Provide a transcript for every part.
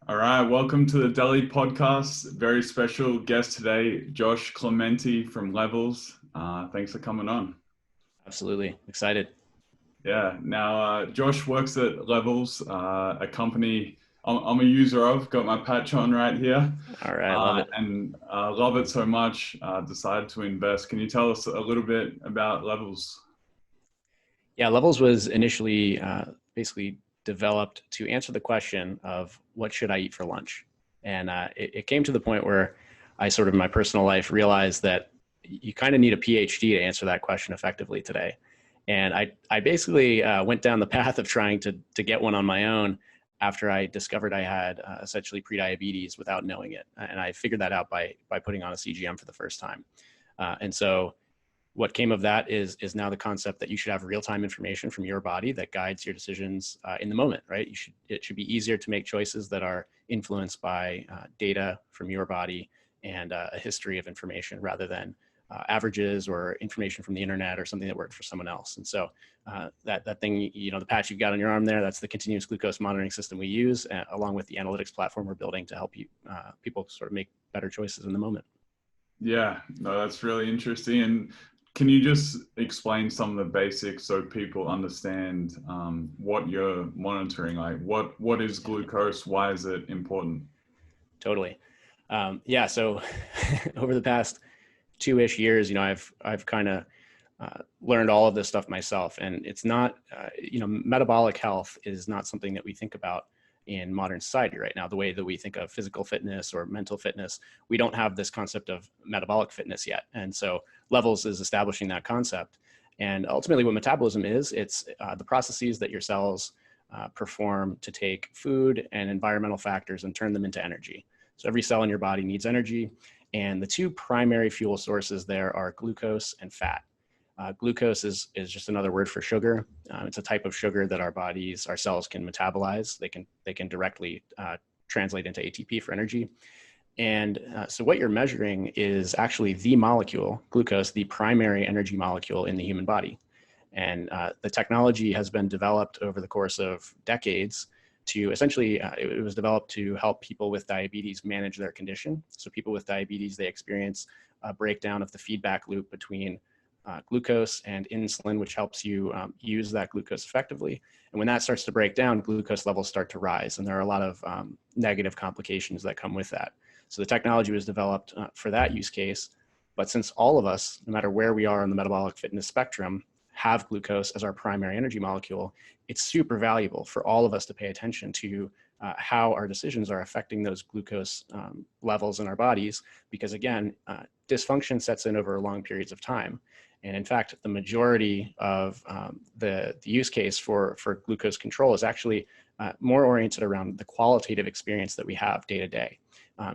All right, welcome to the Delhi podcast. Very special guest today, Josh Clemente from Levels. Thanks for coming on. Absolutely. Excited. Yeah, now Josh works at Levels, a company I'm a user of, got my patch on right here, All right. Love it. and love it so much, decided to invest. Can you tell us a little bit about Levels? Yeah. Levels was initially basically developed to answer the question of what should I eat for lunch? And it came to the point where I sort of in my personal life realized that you kind of need a PhD to answer that question effectively today. And I basically went down the path of trying to get one on my own after I discovered I had essentially prediabetes without knowing it. And I figured that out by putting on a CGM for the first time. And so what came of that is now the concept that you should have real-time information from your body that guides your decisions in the moment, right? It should be easier to make choices that are influenced by data from your body and a history of information rather than averages or information from the internet or something that worked for someone else. And so that thing, the patch you've got on your arm there, that's the continuous glucose monitoring system we use, along with the analytics platform we're building to help people sort of make better choices in the moment. Yeah, no, that's really interesting. And can you just explain some of the basics so people understand what you're monitoring? Like, what is glucose? Why is it important? Totally. Yeah. So over the past 2-ish years, I've kind of learned all of this stuff myself, and it's not, metabolic health is not something that we think about in modern society right now. The way that we think of physical fitness or mental fitness, we don't have this concept of metabolic fitness yet. And so Levels is establishing that concept. And ultimately what metabolism is, it's the processes that your cells perform to take food and environmental factors and turn them into energy. So every cell in your body needs energy. And the two primary fuel sources there are glucose and fat. Glucose is just another word for sugar. It's a type of sugar that our cells can metabolize. They can directly translate into ATP for energy. And so what you're measuring is actually the molecule, glucose, the primary energy molecule in the human body. And the technology has been developed over the course of decades to essentially, it was developed to help people with diabetes manage their condition. So people with diabetes, they experience a breakdown of the feedback loop between glucose and insulin, which helps you use that glucose effectively. And when that starts to break down, glucose levels start to rise. And there are a lot of negative complications that come with that. So the technology was developed for that use case. But since all of us, no matter where we are on the metabolic fitness spectrum, have glucose as our primary energy molecule, it's super valuable for all of us to pay attention to how our decisions are affecting those glucose levels in our bodies. Because again, dysfunction sets in over long periods of time. And in fact, the majority of the use case for glucose control is actually more oriented around the qualitative experience that we have day to day.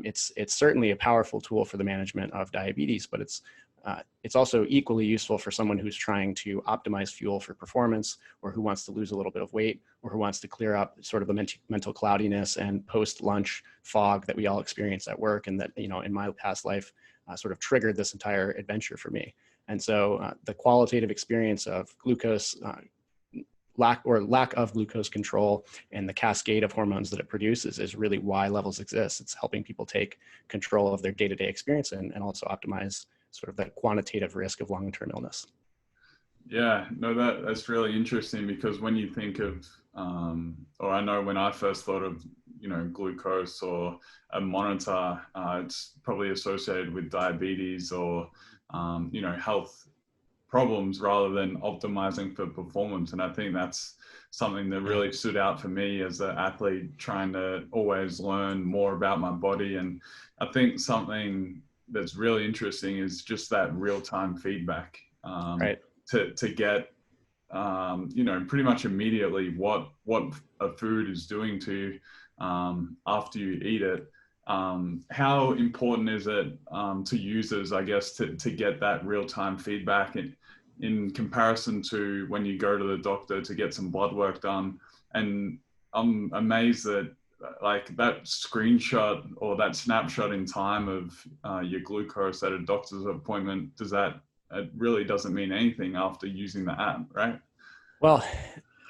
It's certainly a powerful tool for the management of diabetes, but it's also equally useful for someone who's trying to optimize fuel for performance, or who wants to lose a little bit of weight, or who wants to clear up sort of the mental cloudiness and post-lunch fog that we all experience at work, and that, in my past life sort of triggered this entire adventure for me. And so the qualitative experience of glucose lack of glucose control and the cascade of hormones that it produces is really why Levels exists. It's helping people take control of their day-to-day experience and also optimize sort of that quantitative risk of long-term illness. Yeah, no, that's really interesting, because when you think of, or I know when I first thought of, glucose or a monitor, it's probably associated with diabetes or, health problems rather than optimizing for performance. And I think that's something that really stood out for me as an athlete, trying to always learn more about my body. And I think something that's really interesting is just that real-time feedback. Right. To get, pretty much immediately what a food is doing to you after you eat it. How important is it to users, I guess, to get that real-time feedback in comparison to when you go to the doctor to get some blood work done? And I'm amazed that like that screenshot or that snapshot in time of your glucose at a doctor's appointment, it really doesn't mean anything after using the app, right? Well,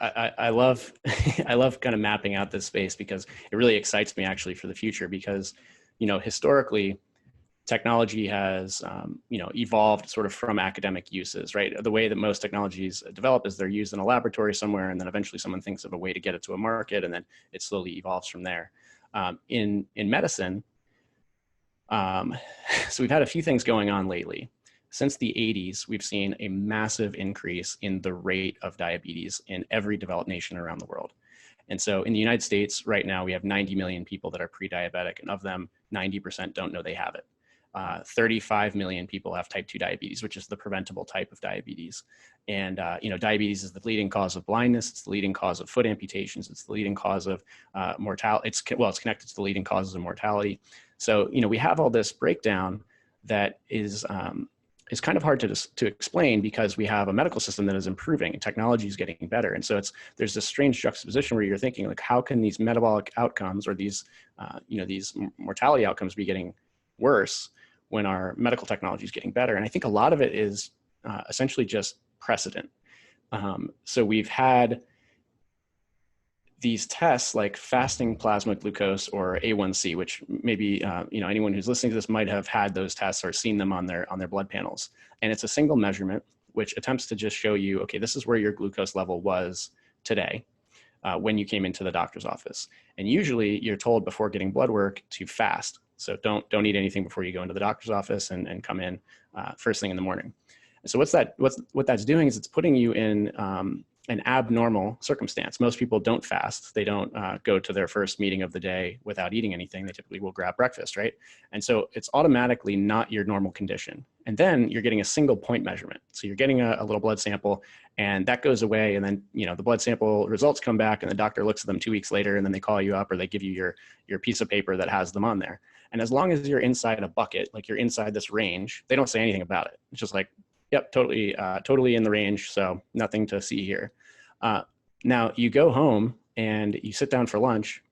I love I love kind of mapping out this space because it really excites me actually for the future because, historically technology has, evolved sort of from academic uses, right? The way that most technologies develop is they're used in a laboratory somewhere, and then eventually someone thinks of a way to get it to a market, and then it slowly evolves from there. In medicine, so we've had a few things going on lately. Since the 80s, we've seen a massive increase in the rate of diabetes in every developed nation around the world. And so in the United States right now, we have 90 million people that are pre-diabetic, and of them, 90% don't know they have it. 35 million people have type 2 diabetes, which is the preventable type of diabetes. And, diabetes is the leading cause of blindness. It's the leading cause of foot amputations. It's the leading cause of mortality. It's connected to the leading causes of mortality. So, we have all this breakdown that is kind of hard to explain because we have a medical system that is improving and technology is getting better. And so there's this strange juxtaposition where you're thinking like, how can these metabolic outcomes or these mortality outcomes be getting worse when our medical technology is getting better? And I think a lot of it is essentially just precedent. So we've had these tests like fasting plasma glucose or A1C, which maybe anyone who's listening to this might have had those tests or seen them on their blood panels. And it's a single measurement which attempts to just show you, okay, this is where your glucose level was today when you came into the doctor's office. And usually you're told before getting blood work to fast. So don't eat anything before you go into the doctor's office and come in first thing in the morning. And so what that's doing is it's putting you in an abnormal circumstance. Most people don't fast. They don't go to their first meeting of the day without eating anything. They typically will grab breakfast, right? And so it's automatically not your normal condition. And then you're getting a single point measurement. So you're getting a little blood sample and that goes away. And then, the blood sample results come back and the doctor looks at them 2 weeks later and then they call you up or they give you your piece of paper that has them on there. And as long as you're inside a bucket, like you're inside this range, they don't say anything about it. It's just like, yep, totally in the range. So nothing to see here. Now you go home and you sit down for lunch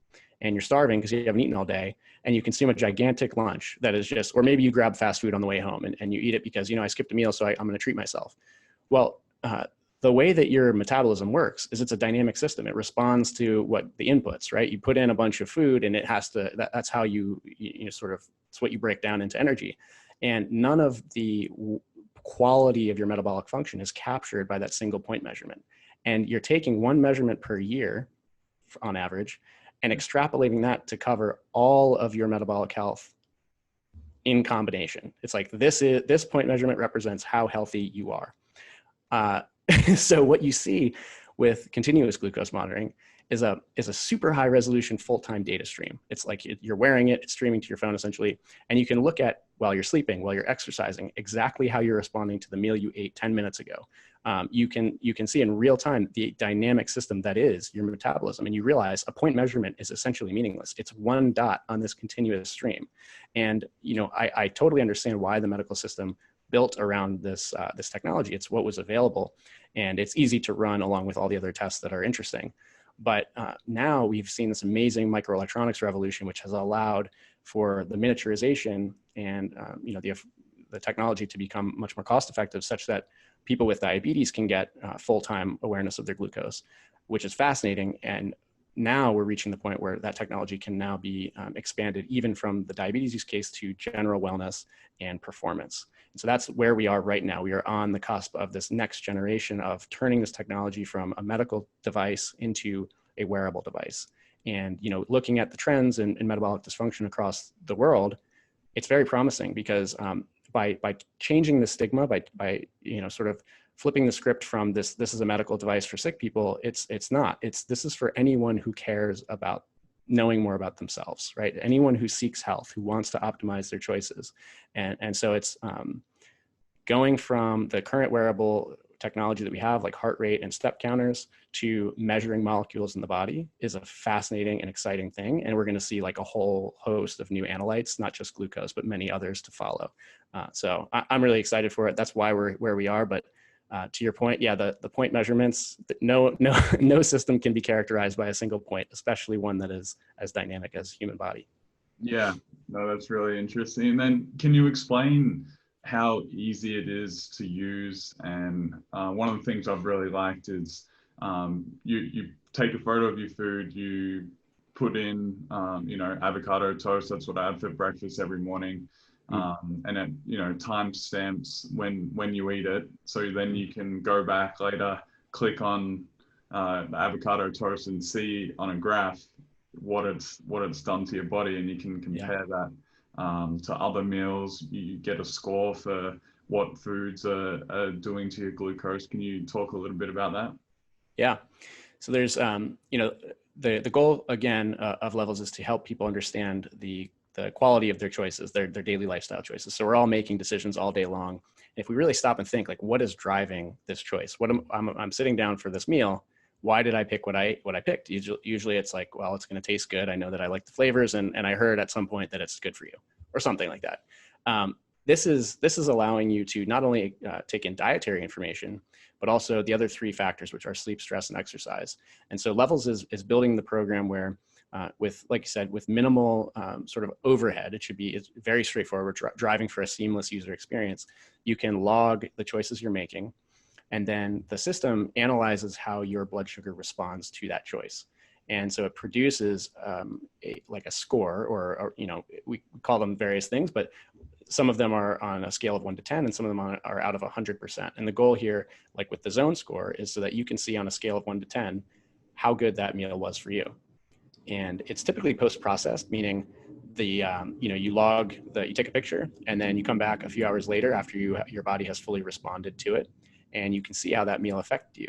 and you're starving because you haven't eaten all day and you consume a gigantic lunch that is just, or maybe you grab fast food on the way home and you eat it because, I skipped a meal, so I'm going to treat myself. Well, the way that your metabolism works is it's a dynamic system. It responds to what the inputs, right? You put in a bunch of food and it has to, that's how you sort of, it's what you break down into energy. And none of the quality of your metabolic function is captured by that single point measurement. And you're taking one measurement per year on average and extrapolating that to cover all of your metabolic health in combination. It's like this point measurement represents how healthy you are. So what you see with continuous glucose monitoring is a super high resolution full-time data stream. It's like you're wearing it, it's streaming to your phone essentially, and you can look at while you're sleeping, while you're exercising, exactly how you're responding to the meal you ate 10 minutes ago. You can see in real time the dynamic system that is your metabolism, and you realize a point measurement is essentially meaningless. It's one dot on this continuous stream. And I totally understand why the medical system built around this technology. It's what was available, and it's easy to run along with all the other tests that are interesting. But now we've seen this amazing microelectronics revolution, which has allowed for the miniaturization and the technology to become much more cost effective, such that people with diabetes can get full-time awareness of their glucose, which is fascinating. And now we're reaching the point where that technology can now be expanded even from the diabetes use case to general wellness and performance. And so that's where we are right now. We are on the cusp of this next generation of turning this technology from a medical device into a wearable device. And looking at the trends in metabolic dysfunction across the world, it's very promising because by changing the stigma, by sort of flipping the script from this is a medical device for sick people, it's not. This is for anyone who cares about knowing more about themselves, right? Anyone who seeks health, who wants to optimize their choices. And so it's going from the current wearable technology that we have, like heart rate and step counters, to measuring molecules in the body is a fascinating and exciting thing. And we're going to see like a whole host of new analytes, not just glucose, but many others to follow. So I'm really excited for it. That's why we're where we are. But to your point, yeah, the point measurements, no system can be characterized by a single point, especially one that is as dynamic as human body. Yeah, no, that's really interesting. And then can you explain how easy it is to use? And one of the things I've really liked is You take a photo of your food, you put in, avocado toast. That's what I have for breakfast every morning. And it, time stamps when you eat it. So then you can go back later, click on the avocado toast and see on a graph what it's done to your body, and you can compare that to other meals. You get a score for what foods are doing to your glucose. Can you talk a little bit about that? Yeah. So there's, the goal again of Levels is to help people understand the quality of their choices, their daily lifestyle choices. So we're all making decisions all day long. If we really stop and think, like, what is driving this choice? I'm sitting down for this meal. Why did I pick what I picked? Usually it's like, well, it's going to taste good. I know that I like the flavors, and I heard at some point that it's good for you, or something like that. This is allowing you to not only take in dietary information, but also the other three factors, which are sleep, stress, and exercise. And so Levels is building the program where, with, like you said, with minimal sort of overhead, it's very straightforward. We're driving for a seamless user experience. You can log the choices you're making, and then the system analyzes how your blood sugar responds to that choice. And so it produces a score, or we call them various things, but some of them are on a scale of 1 to 10, and some of them are out of 100%. And the goal here, like with the zone score, is so that you can see on a scale of 1 to 10 how good that meal was for you. And it's typically post-processed, meaning you take a picture, and then you come back a few hours later after your body has fully responded to it, and you can see how that meal affected you.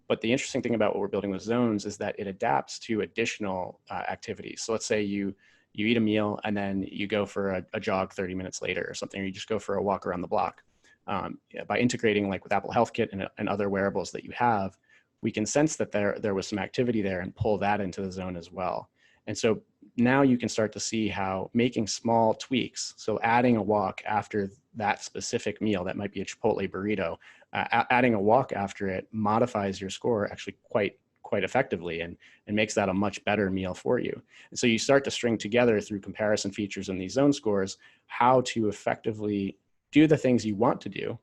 But the interesting thing about what we're building with zones is that it adapts to additional activities. So let's say you eat a meal and then you go for a jog 30 minutes later or something, or you just go for a walk around the block. By integrating, like with Apple Health Kit and other wearables that you have, we can sense that there was some activity there and pull that into the zone as well. And so now you can start to see how making small tweaks, so adding a walk after that specific meal, that might be a Chipotle burrito, adding a walk after it modifies your score actually quite effectively, and makes that a much better meal for you. And so you start to string together, through comparison features in these zone scores, how to effectively do the things you want to do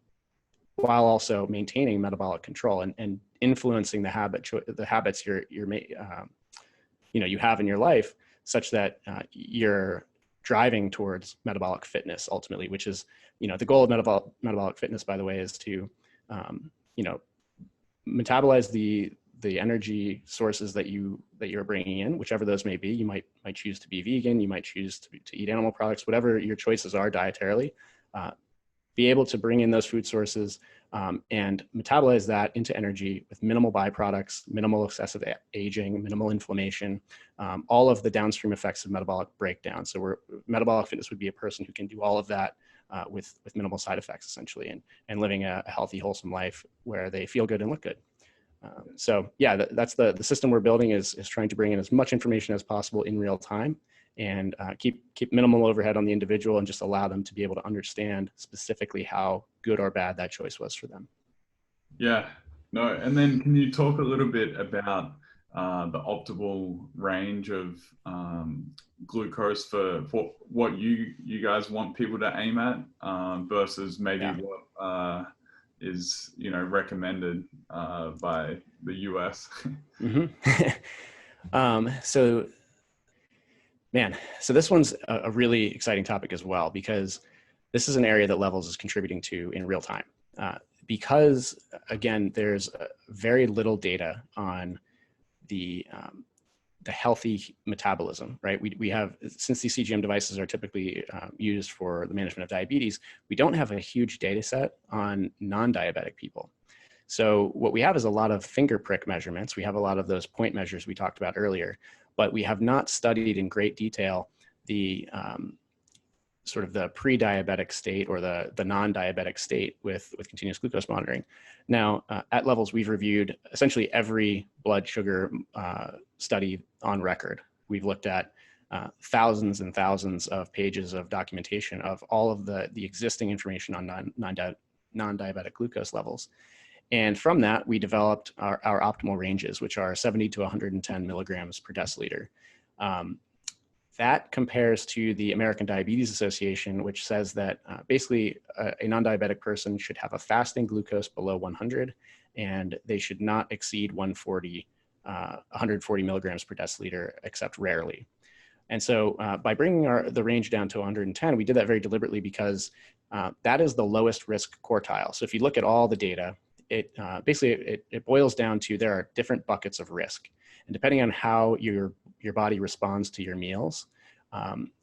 while also maintaining metabolic control and influencing the habits you have in your life, such that you're driving towards metabolic fitness ultimately, which is, the goal of metabolic fitness, by the way, is to metabolize the energy sources that you're bringing in, whichever those may be. You might choose to be vegan, you might choose to eat animal products, whatever your choices are dietarily. Be able to bring in those food sources and metabolize that into energy with minimal byproducts, minimal excessive aging, minimal inflammation, all of the downstream effects of metabolic breakdown. So metabolic fitness would be a person who can do all of that with minimal side effects, essentially, and living a healthy, wholesome life where they feel good and look good. So yeah, that's the system we're building, is trying to bring in as much information as possible in real time, and keep minimal overhead on the individual, and just allow them to be able to understand specifically how good or bad that choice was for them. Yeah, no. And then can you talk a little bit about the optimal range of glucose for what you guys want people to aim at versus maybe what is recommended by the US? So this one's a really exciting topic as well, because this is an area that Levels is contributing to in real time. Because again, there's very little data on the healthy metabolism, right? We have, since these CGM devices are typically used for the management of diabetes, we don't have a huge data set on non-diabetic people. So what we have is a lot of finger prick measurements. We have a lot of those point measures we talked about earlier, but we have not studied in great detail the sort of the pre-diabetic state or the non-diabetic state with continuous glucose monitoring. Now, at Levels, we've reviewed essentially every blood sugar study on record. We've looked at thousands and thousands of pages of documentation of all of the existing information on non-diabetic glucose levels. And from that, we developed our optimal ranges, which are 70 to 110 milligrams per deciliter. That compares to the American Diabetes Association, which says that basically a non-diabetic person should have a fasting glucose below 100 and they should not exceed 140 milligrams per deciliter, except rarely. And so by bringing the range down to 110, we did that very deliberately because that is the lowest risk quartile. So if you look at all the data, it boils down to there are different buckets of risk. And depending on how your body responds to your meals,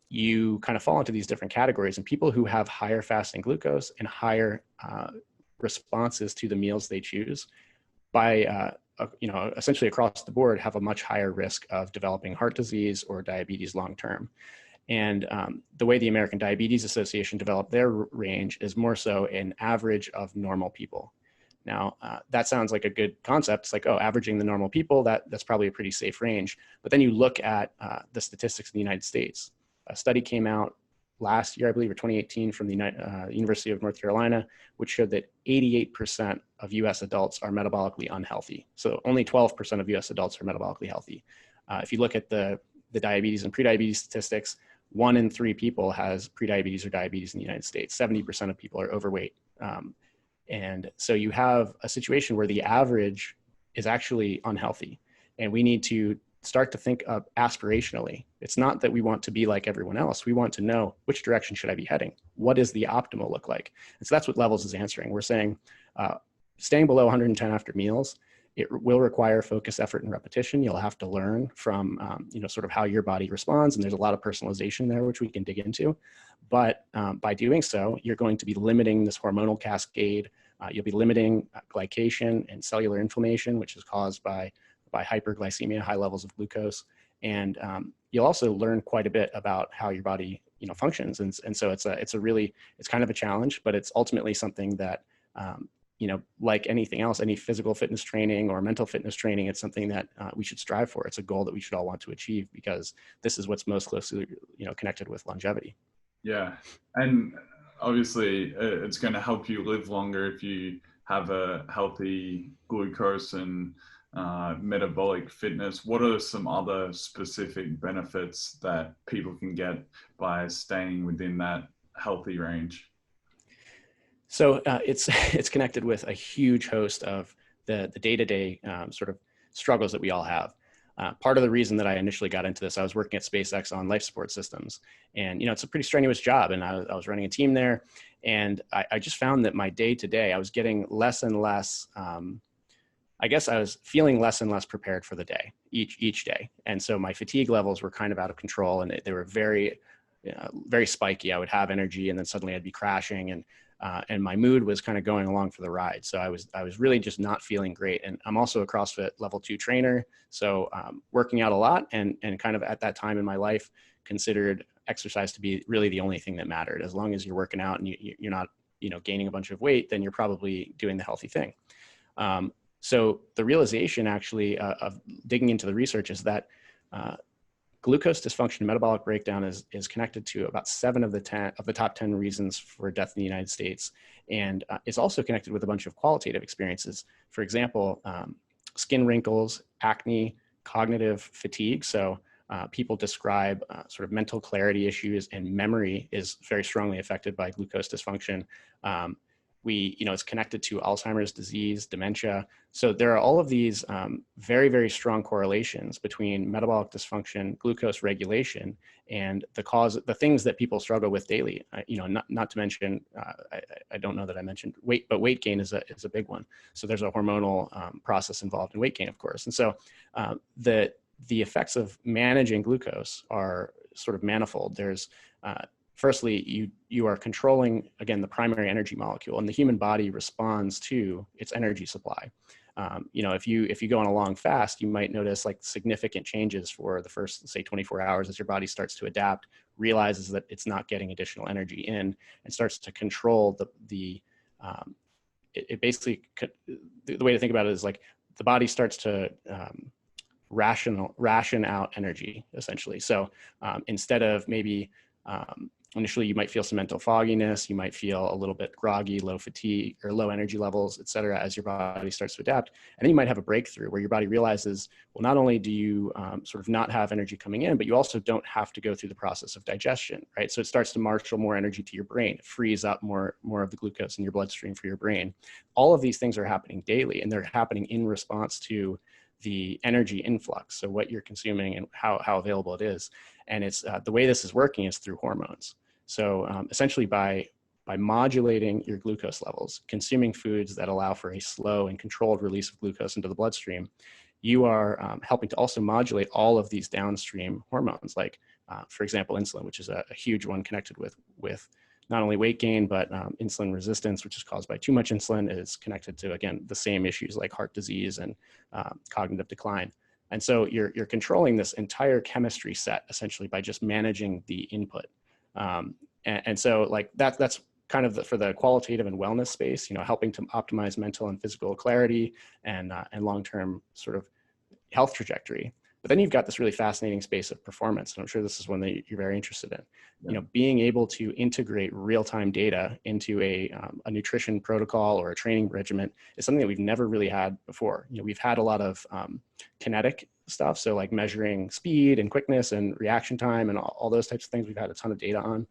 you kind of fall into these different categories. And people who have higher fasting glucose and higher responses to the meals they choose, by essentially across the board, have a much higher risk of developing heart disease or diabetes long term. And the way the American Diabetes Association developed their range is more so an average of normal people. Now, that sounds like a good concept. It's like, oh, averaging the normal people, that's probably a pretty safe range. But then you look at the statistics in the United States. A study came out last year, I believe, or 2018, from the University of North Carolina, which showed that 88% of US adults are metabolically unhealthy. So only 12% of US adults are metabolically healthy. If you look at the diabetes and prediabetes statistics, 1 in 3 people has prediabetes or diabetes in the United States. 70% of people are overweight. And so you have a situation where the average is actually unhealthy. And we need to start to think of aspirationally. It's not that we want to be like everyone else. We want to know, which direction should I be heading? What does the optimal look like? And so that's what Levels is answering. We're saying staying below 110 after meals, it will require focus, effort, and repetition. You'll have to learn from, sort of how your body responds. And there's a lot of personalization there, which we can dig into. But by doing so, you're going to be limiting this hormonal cascade. You'll be limiting glycation and cellular inflammation, which is caused by hyperglycemia, high levels of glucose. And you'll also learn quite a bit about how your body, functions. And so it's kind of a challenge, but it's ultimately something that, like anything else, any physical fitness training or mental fitness training, it's something that we should strive for. It's a goal that we should all want to achieve, because this is what's most closely, connected with longevity. Yeah. And obviously it's going to help you live longer if you have a healthy glucose and metabolic fitness. What are some other specific benefits that people can get by staying within that healthy range? So it's connected with a huge host of the day-to-day sort of struggles that we all have. Part of the reason that I initially got into this, I was working at SpaceX on life support systems, and it's a pretty strenuous job, and I was running a team there, and I just found that my day-to-day, I was getting less and less. I guess I was feeling less and less prepared for the day each day, and so my fatigue levels were kind of out of control, and they were very, very spiky. I would have energy, and then suddenly I'd be crashing, and my mood was kind of going along for the ride. So I was really just not feeling great. And I'm also a CrossFit level 2 trainer. So working out a lot, and kind of at that time in my life considered exercise to be really the only thing that mattered. As long as you're working out and you're not, gaining a bunch of weight, then you're probably doing the healthy thing. So the realization actually of digging into the research is that glucose dysfunction and metabolic breakdown is connected to about 7 of the top 10 reasons for death in the United States, and is also connected with a bunch of qualitative experiences. For example, skin wrinkles, acne, cognitive fatigue. So people describe sort of mental clarity issues, and memory is very strongly affected by glucose dysfunction. It's connected to Alzheimer's disease, dementia. So there are all of these very, very strong correlations between metabolic dysfunction, glucose regulation, and the things that people struggle with daily. Not to mention, I don't know that I mentioned weight, but weight gain is a big one. So there's a hormonal process involved in weight gain, of course. And so the effects of managing glucose are sort of manifold. There's firstly, you are controlling, again, the primary energy molecule, and the human body responds to its energy supply. If you go on a long fast, you might notice like significant changes for the first, say, 24 hours as your body starts to adapt, realizes that it's not getting additional energy in, and starts to control it basically, the way to think about it is like the body starts to ration out energy, essentially. So instead of maybe initially you might feel some mental fogginess, you might feel a little bit groggy, low fatigue or low energy levels, et cetera, as your body starts to adapt. And then you might have a breakthrough where your body realizes, well, not only do you sort of not have energy coming in, but you also don't have to go through the process of digestion, right? So it starts to marshal more energy to your brain, it frees up more of the glucose in your bloodstream for your brain. All of these things are happening daily, and they're happening in response to the energy influx. So what you're consuming and how available it is. And it's the way this is working is through hormones. So essentially by modulating your glucose levels, consuming foods that allow for a slow and controlled release of glucose into the bloodstream, you are helping to also modulate all of these downstream hormones, like, for example, insulin, which is a huge one connected with not only weight gain, but insulin resistance, which is caused by too much insulin, is connected to, again, the same issues like heart disease and cognitive decline. And so you're controlling this entire chemistry set essentially by just managing the input. And so like that's kind of for the qualitative and wellness space, you know, helping to optimize mental and physical clarity and long-term sort of health trajectory. But then you've got this really fascinating space of performance. And I'm sure this is one that you're very interested in. Yeah. You know, being able to integrate real-time data into a nutrition protocol or a training regimen is something that we've never really had before. You know, we've had a lot of kinetic stuff. So like measuring speed and quickness and reaction time and all those types of things we've had a ton of data on.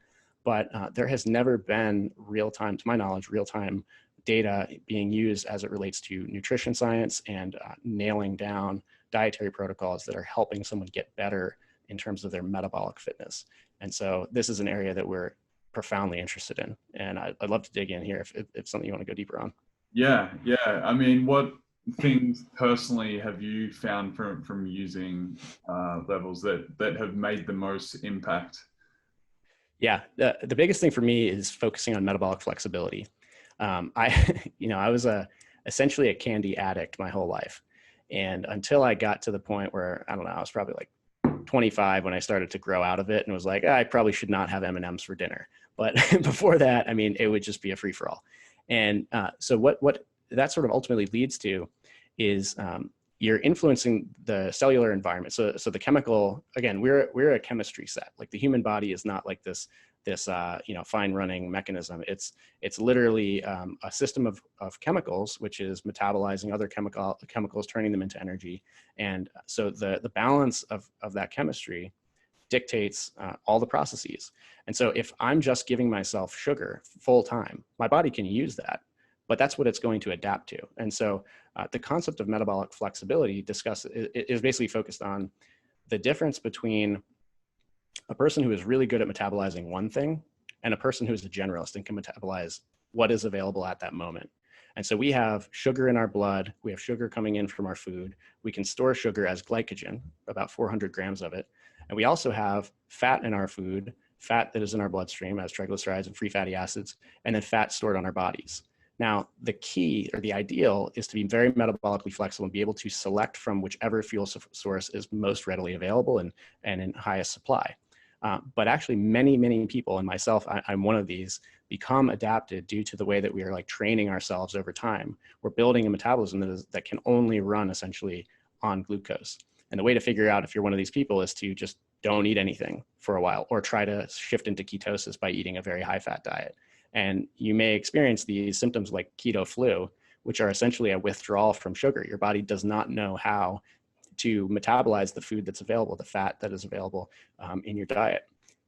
But there has never been real-time, to my knowledge, real-time data being used as it relates to nutrition science and nailing down dietary protocols that are helping someone get better in terms of their metabolic fitness. And so this is an area that we're profoundly interested in. And I'd love to dig in here if something you want to go deeper on. Yeah. I mean, what things personally have you found from using levels that have made the most impact? Yeah, the biggest thing for me is focusing on metabolic flexibility. I was essentially a candy addict my whole life. And until I got to the point where, I don't know, I was probably like 25 when I started to grow out of it and was like, I probably should not have M&Ms for dinner. But before that, I mean, it would just be a free for all. And so what that sort of ultimately leads to is you're influencing the cellular environment. So the chemical, again, we're a chemistry set. Like the human body is not like this fine running mechanism. It's literally a system of chemicals, which is metabolizing other chemicals, turning them into energy. And so the balance of that chemistry dictates all the processes. And so if I'm just giving myself sugar full time, my body can use that, but that's what it's going to adapt to. And so the concept of metabolic flexibility is basically focused on the difference between a person who is really good at metabolizing one thing and a person who is a generalist and can metabolize what is available at that moment. And so we have sugar in our blood, we have sugar coming in from our food, we can store sugar as glycogen, about 400 grams of it. And we also have fat in our food, fat that is in our bloodstream as triglycerides and free fatty acids, and then fat stored on our bodies. Now, the key or the ideal is to be very metabolically flexible and be able to select from whichever fuel source is most readily available and in highest supply. But actually many people, and myself, I'm one of these, become adapted due to the way that we are like training ourselves over time. We're building a metabolism that can only run essentially on glucose. And the way to figure out if you're one of these people is to just don't eat anything for a while or try to shift into ketosis by eating a very high fat diet. And you may experience these symptoms like keto flu, which are essentially a withdrawal from sugar. Your body does not know how to metabolize the food that's available, the fat that is available in your diet.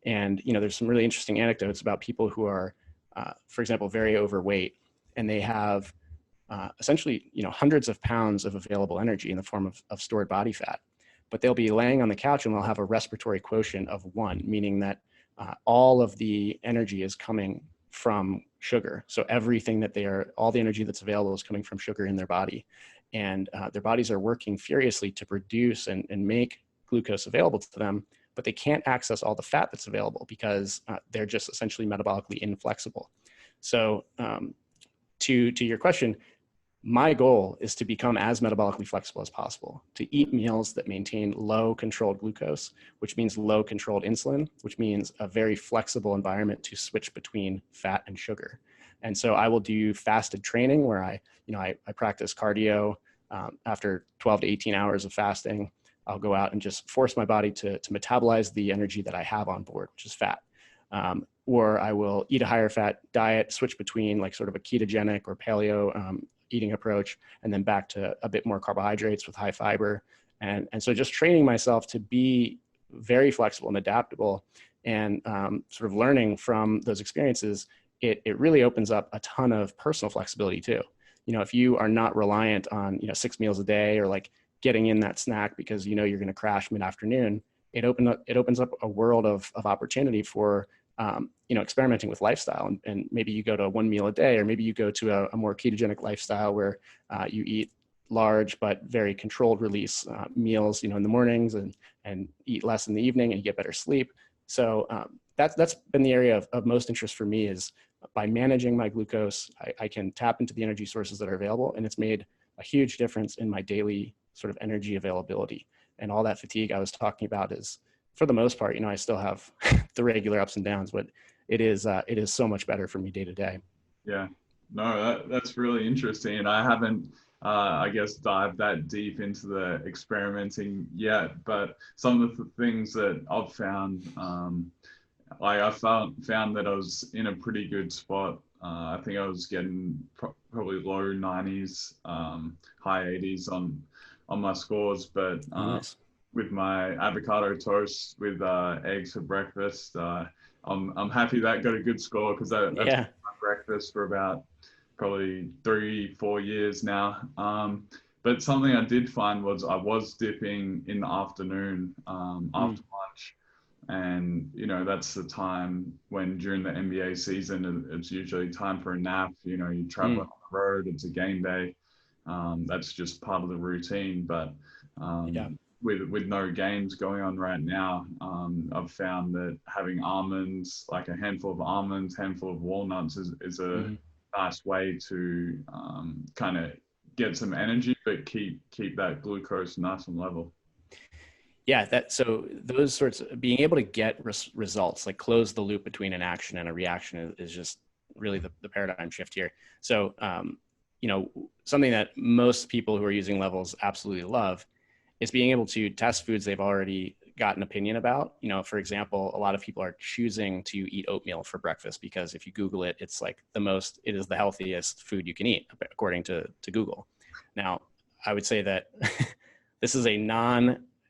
And, you know, there's some really interesting anecdotes about people who are, for example, very overweight, and they have essentially, you know, hundreds of pounds of available energy in the form of stored body fat. But they'll be laying on the couch and they'll have a respiratory quotient of 1, meaning that all of the energy is coming from sugar. So everything all the energy that's available is coming from sugar in their body. And their bodies are working furiously to produce and make glucose available to them, but they can't access all the fat that's available because they're just essentially metabolically inflexible. So to your question, my goal is to become as metabolically flexible as possible, to eat meals that maintain low controlled glucose, which means low controlled insulin, which means a very flexible environment to switch between fat and sugar. And so I will do fasted training where I practice cardio after 12 to 18 hours of fasting. I'll go out and just force my body to metabolize the energy that I have on board, which is fat. or I will eat a higher fat diet, switch between like sort of a ketogenic or paleo eating approach, and then back to a bit more carbohydrates with high fiber. And so just training myself to be very flexible and adaptable, and sort of learning from those experiences, it really opens up a ton of personal flexibility too. If you are not reliant on, 6 meals a day, or like getting in that snack because you're going to crash mid-afternoon, it opens up a world of opportunity for experimenting with lifestyle. And maybe you go to 1 meal a day, or maybe you go to a more ketogenic lifestyle where you eat large but very controlled release meals, in the mornings, and eat less in the evening, and you get better sleep. So that's been the area of most interest for me, is by managing my glucose, I can tap into the energy sources that are available, and it's made a huge difference in my daily sort of energy availability. And all that fatigue I was talking about is, for the most part, I still have the regular ups and downs, but it is so much better for me day to day. Yeah, no, that's really interesting. And I haven't, I guess, dived that deep into the experimenting yet. But some of the things that I've found, I found that I was in a pretty good spot. I think I was getting probably low 90s, high 80s on my scores. But Oh, nice. with my avocado toast with eggs for breakfast, I'm happy that got a good score, because that's Yeah. breakfast for about probably 3-4 years now. But something I did find was I was dipping in the afternoon after lunch. And, that's the time when during the NBA season, it's usually time for a nap. You travel on the road, it's a game day. That's just part of the routine. But Yeah. with no games going on right now, I've found that having almonds, like a handful of almonds, handful of walnuts, is a nice way to kind of get some energy, but keep that glucose nice and level. Yeah, so those sorts of being able to get results, like close the loop between an action and a reaction, is just really the paradigm shift here. So, something that most people who are using levels absolutely love is being able to test foods they've already got an opinion about. For example, a lot of people are choosing to eat oatmeal for breakfast because if you Google it, it's like it is the healthiest food you can eat, according to Google. Now, I would say that this is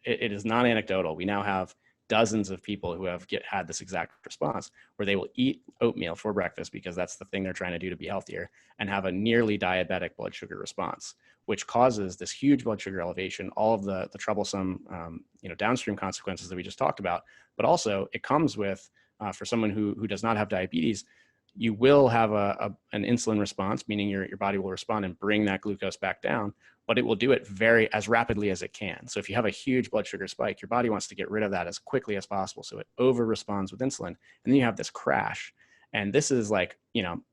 it is not anecdotal. We now have dozens of people who have had this exact response, where they will eat oatmeal for breakfast because that's the thing they're trying to do to be healthier, and have a nearly diabetic blood sugar response, which causes this huge blood sugar elevation, all of the troublesome downstream consequences that we just talked about. But also it comes with, for someone who does not have diabetes, you will have an insulin response, meaning your body will respond and bring that glucose back down, but it will do it as rapidly as it can. So if you have a huge blood sugar spike, your body wants to get rid of that as quickly as possible. So it over responds with insulin, and then you have this crash. And this is like,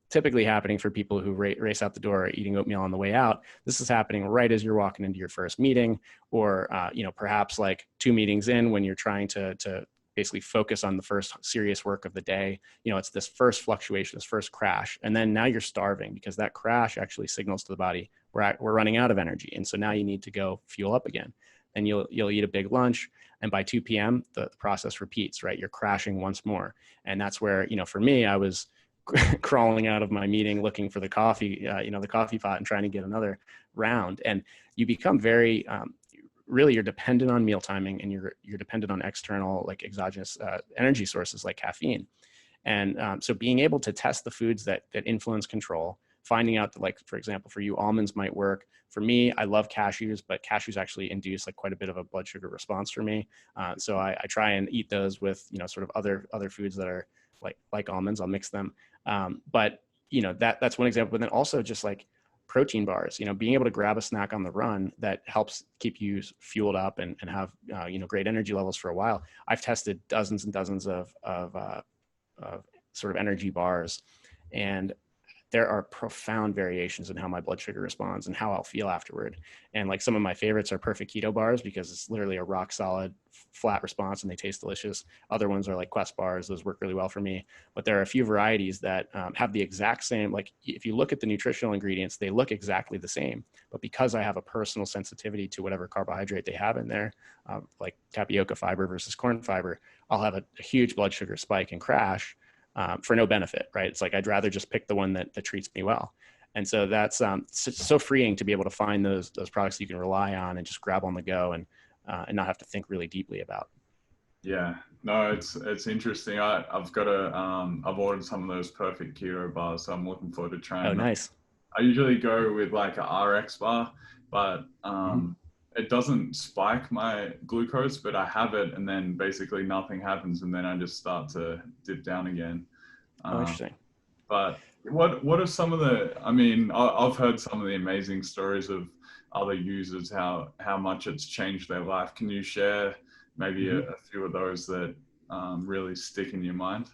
typically happening for people who race out the door eating oatmeal on the way out. This is happening right as you're walking into your first meeting, or, perhaps like 2 meetings in, when you're trying to basically focus on the first serious work of the day. It's this first fluctuation, this first crash. And then now you're starving, because that crash actually signals to the body, we're running out of energy. And so now you need to go fuel up again. And you'll eat a big lunch. And by 2 p.m., the process repeats, right? You're crashing once more. And that's where, for me, I was crawling out of my meeting looking for the coffee, the coffee pot, and trying to get another round. And you become very, really, you're dependent on meal timing, and you're dependent on external, like exogenous energy sources like caffeine. And so being able to test the foods that influence control, finding out that, like, for example, for you, almonds might work. For me, I love cashews, but cashews actually induce like quite a bit of a blood sugar response for me. So I try and eat those with, sort of other foods that are like almonds. I'll mix them. But that's one example. But then also just like protein bars, being able to grab a snack on the run that helps keep you fueled up and have, great energy levels for a while. I've tested dozens and dozens of sort of energy bars, and there are profound variations in how my blood sugar responds and how I'll feel afterward. And like some of my favorites are perfect keto bars, because it's literally a rock solid flat response and they taste delicious. Other ones are like Quest bars. Those work really well for me. But there are a few varieties that have the exact same, like if you look at the nutritional ingredients, they look exactly the same. But because I have a personal sensitivity to whatever carbohydrate they have in there, like tapioca fiber versus corn fiber, I'll have a huge blood sugar spike and crash. for no benefit, right? It's like, I'd rather just pick the one that treats me well. And so that's so freeing to be able to find those products you can rely on and just grab on the go, and not have to think really deeply about. Yeah, no, it's interesting. I've got I've ordered some of those perfect keto bars, so I'm looking forward to Oh, trying them. nice. I usually go with like a RX bar, but Mm-hmm. it doesn't spike my glucose, but I have it, and then basically nothing happens, and then I just start to dip down again. Oh, Um, interesting. but what are some of the? I mean, I've heard some of the amazing stories of other users, how much it's changed their life. Can you share maybe Mm-hmm. a few of those that really stick in your mind?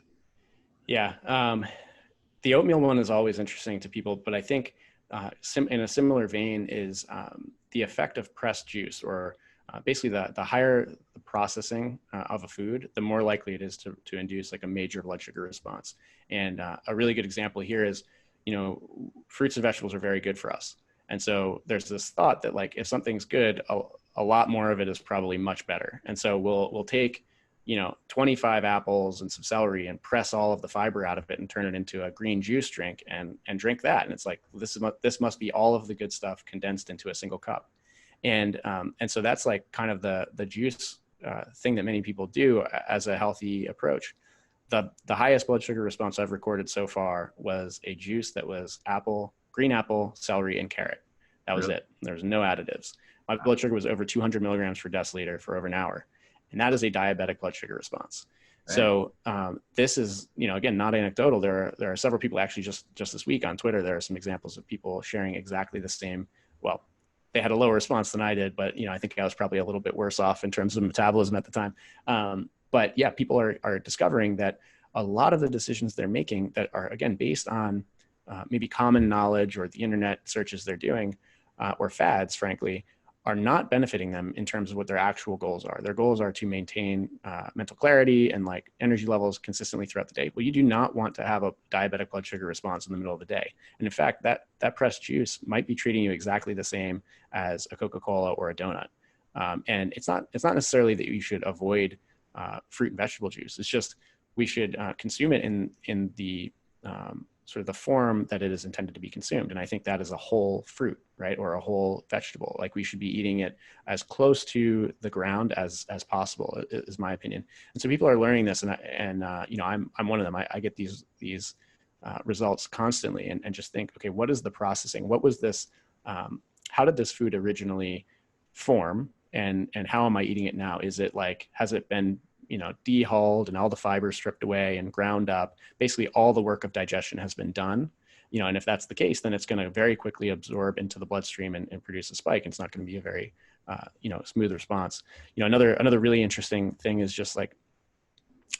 Yeah. The oatmeal one is always interesting to people, but I think in a similar vein is the effect of pressed juice, or basically the higher the processing of a food, the more likely it is to induce like a major blood sugar response. And a really good example here is, fruits and vegetables are very good for us. And so there's this thought that like, if something's good, a lot more of it is probably much better. And so we'll take 25 apples and some celery and press all of the fiber out of it and turn it into a green juice drink and drink that. And it's like, this must be all of the good stuff condensed into a single cup. And so that's like kind of the juice thing that many people do as a healthy approach. The highest blood sugar response I've recorded so far was a juice that was green apple, celery, and carrot. That was Really? it. There was no additives. My blood sugar was over 200 milligrams per deciliter for over an hour. And that is a diabetic blood sugar response. Damn. So this is, again, not anecdotal. There are several people actually just this week on Twitter. There are some examples of people sharing exactly the same. Well, they had a lower response than I did, but I think I was probably a little bit worse off in terms of metabolism at the time. But yeah, people are discovering that a lot of the decisions they're making that are, again, based on maybe common knowledge or the internet searches they're doing, or fads, frankly, are not benefiting them in terms of what their actual goals are. Their goals are to maintain mental clarity and like energy levels consistently throughout the day. Well, you do not want to have a diabetic blood sugar response in the middle of the day. And in fact, that pressed juice might be treating you exactly the same as a Coca-Cola or a donut. And it's not necessarily that you should avoid fruit and vegetable juice. It's just we should consume it in the sort of the form that it is intended to be consumed. And I think that is a whole fruit, right? Or a whole vegetable. Like, we should be eating it as close to the ground as possible, is my opinion. And so people are learning this, and I'm one of them. I get these results constantly, and just think, okay, what is the processing? What was this? How did this food originally form? And how am I eating it now? Is it like, has it been dehulled and all the fibers stripped away and ground up? Basically, all the work of digestion has been done. And if that's the case, then it's going to very quickly absorb into the bloodstream and produce a spike. And it's not going to be a very, smooth response. Another really interesting thing is just like,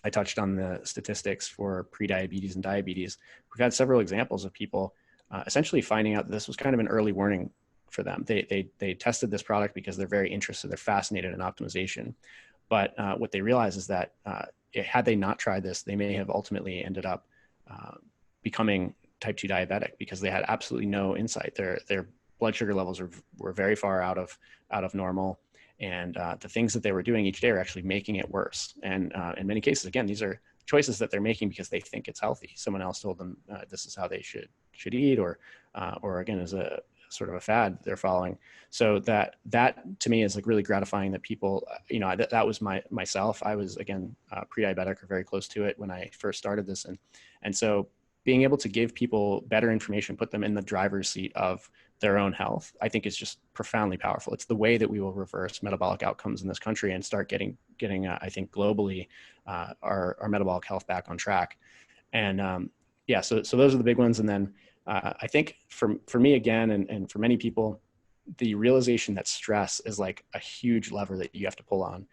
I touched on the statistics for prediabetes and diabetes. We've had several examples of people essentially finding out that this was kind of an early warning for them. They tested this product because they're very interested, they're fascinated in optimization. But what they realize is that had they not tried this, they may have ultimately ended up becoming type 2 diabetic because they had absolutely no insight. Their blood sugar levels were very far out of normal. And the things that they were doing each day are actually making it worse. And in many cases, again, these are choices that they're making because they think it's healthy. Someone else told them this is how they should eat, or again, as a sort of a fad they're following. So that to me is like really gratifying that people, that was myself. I was, again, pre-diabetic or very close to it when I first started this. And so being able to give people better information, put them in the driver's seat of their own health, I think is just profoundly powerful. It's the way that we will reverse metabolic outcomes in this country and start getting I think globally, our metabolic health back on track. And yeah, so those are the big ones. And then I think for me, again, and for many people, the realization that stress is like a huge lever that you have to pull on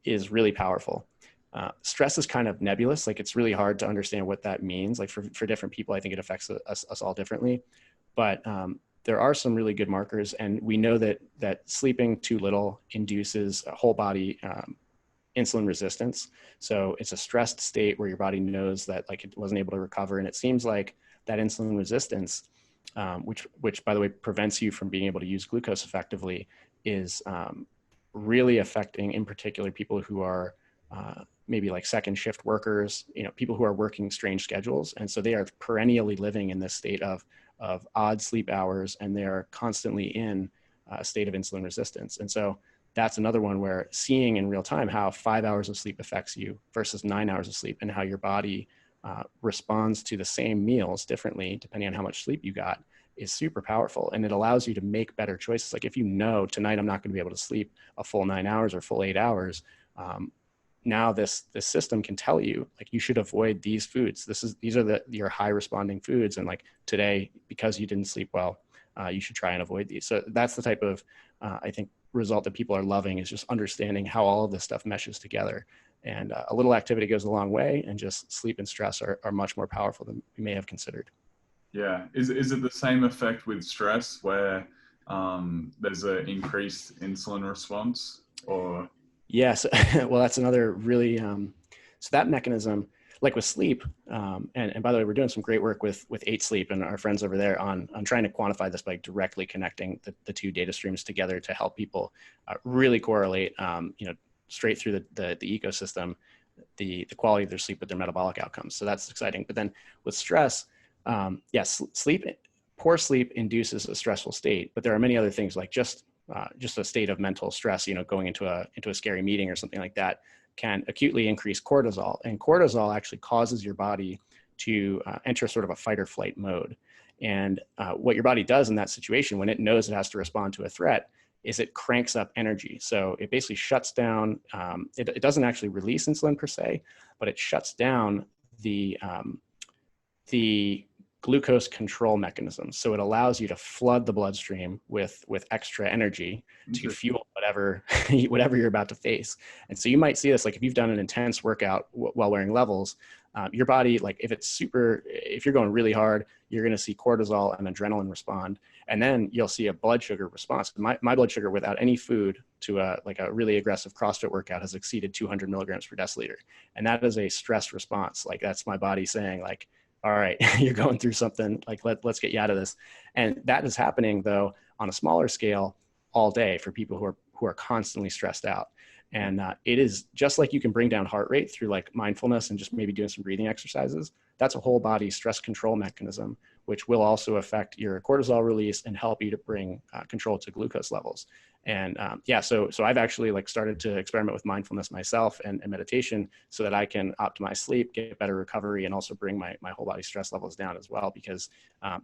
is really powerful. Stress is kind of nebulous. Like, it's really hard to understand what that means. Like, for different people, I think it affects us all differently. But there are some really good markers, and we know that sleeping too little induces a whole body insulin resistance. So it's a stressed state where your body knows that like it wasn't able to recover, and it seems like that insulin resistance, which by the way prevents you from being able to use glucose effectively, is really affecting, in particular, people who are maybe like second shift workers, people who are working strange schedules. And so they are perennially living in this state of odd sleep hours, and they're constantly in a state of insulin resistance. And so that's another one where seeing in real time how 5 hours of sleep affects you versus 9 hours of sleep, and how your body responds to the same meals differently depending on how much sleep you got, is super powerful. And it allows you to make better choices. Like if you know tonight I'm not going to be able to sleep a full 9 hours or full 8 hours, now this system can tell you, like, you should avoid these foods. These are your high responding foods. And like today, because you didn't sleep well, you should try and avoid these. So that's the type of, I think, result that people are loving, is just understanding how all of this stuff meshes together. And a little activity goes a long way, and just sleep and stress are much more powerful than we may have considered. Yeah. Is it the same effect with stress where there's an increased insulin response, or? Yes. Well, that's another really, so that mechanism, like with sleep, and by the way, we're doing some great work with 8 Sleep and our friends over there on trying to quantify this by directly connecting the two data streams together to help people really correlate, straight through the ecosystem, the quality of their sleep with their metabolic outcomes. So that's exciting. But then with stress, yes, poor sleep induces a stressful state, but there are many other things, like just a state of mental stress, going into a scary meeting or something like that, can acutely increase cortisol. And cortisol actually causes your body to enter sort of a fight or flight mode. And what your body does in that situation, when it knows it has to respond to a threat, is it cranks up energy. So it basically shuts down, it doesn't actually release insulin per se, but it shuts down the glucose control mechanism. So it allows you to flood the bloodstream with extra energy to fuel whatever you're about to face. And so you might see this, like if you've done an intense workout while wearing levels, your body, like if you're going really hard, you're going to see cortisol and adrenaline respond. And then you'll see a blood sugar response. My blood sugar without any food to a really aggressive CrossFit workout has exceeded 200 milligrams per deciliter. And that is a stress response. Like that's my body saying, like, all right, you're going through something, like let's get you out of this. And that is happening though on a smaller scale all day for people who are constantly stressed out. And it is just like you can bring down heart rate through like mindfulness and just maybe doing some breathing exercises. That's a whole body stress control mechanism, which will also affect your cortisol release and help you to bring control to glucose levels. And so I've actually like started to experiment with mindfulness myself and meditation so that I can optimize sleep, get better recovery, and also bring my whole body stress levels down as well, because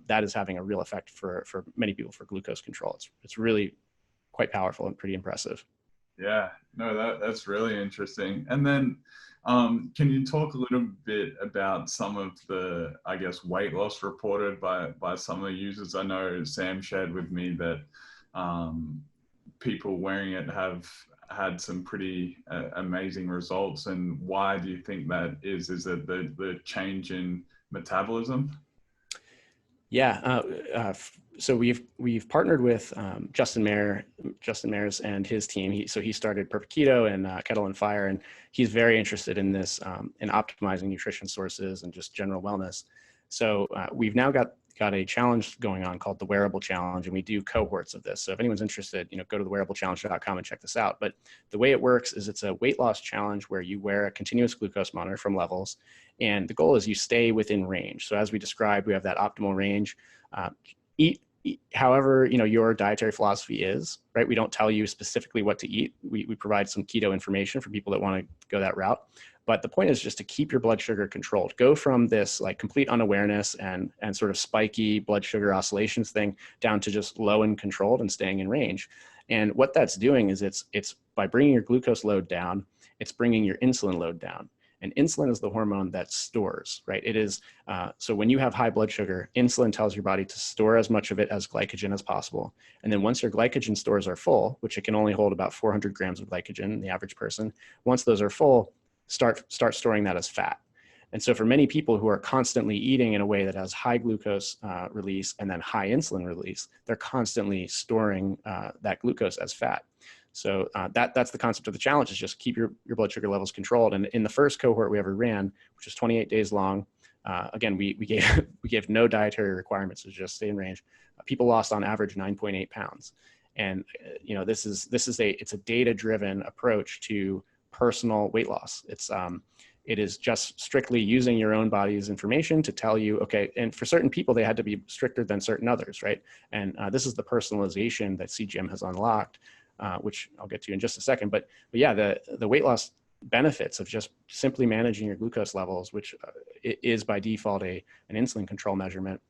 that is having a real effect for many people for glucose control. It's really quite powerful and pretty impressive. Yeah, no, that's really interesting. And then can you talk a little bit about some of the, I guess, weight loss reported by some of the users? I know Sam shared with me that people wearing it have had some pretty amazing results. And why do you think that is? Is it the change in metabolism? Yeah. So we've partnered with Justin Mayers and his team. He started Perfect Keto and Kettle and Fire, and he's very interested in this, in optimizing nutrition sources and just general wellness. So we've now got a challenge going on called the Wearable Challenge, and we do cohorts of this. So if anyone's interested, go to thewearablechallenge.com and check this out. But the way it works is it's a weight loss challenge where you wear a continuous glucose monitor from Levels, and the goal is you stay within range. So as we described, we have that optimal range. Eat however your dietary philosophy is, right? We don't tell you specifically what to eat. We provide some keto information for people that want to go that route. But the point is just to keep your blood sugar controlled. Go from this like complete unawareness and sort of spiky blood sugar oscillations thing down to just low and controlled and staying in range. And what that's doing is it's by bringing your glucose load down, it's bringing your insulin load down. And insulin is the hormone that stores, right? It is, so when you have high blood sugar, insulin tells your body to store as much of it as glycogen as possible. And then once your glycogen stores are full, which it can only hold about 400 grams of glycogen in the average person, once those are full, start storing that as fat. And so for many people who are constantly eating in a way that has high glucose release and then high insulin release, they're constantly storing that glucose as fat. So that's the concept of the challenge, is just keep your blood sugar levels controlled. And in the first cohort we ever ran, which was 28 days long, again, we gave no dietary requirements, so just stay in range. People lost on average 9.8 pounds. And it's a data-driven approach to personal weight loss. It is just strictly using your own body's information to tell you, okay, and for certain people, they had to be stricter than certain others, right? And this is the personalization that CGM has unlocked, which I'll get to in just a second. But yeah, the weight loss benefits of just simply managing your glucose levels, which is by default an insulin control measurement,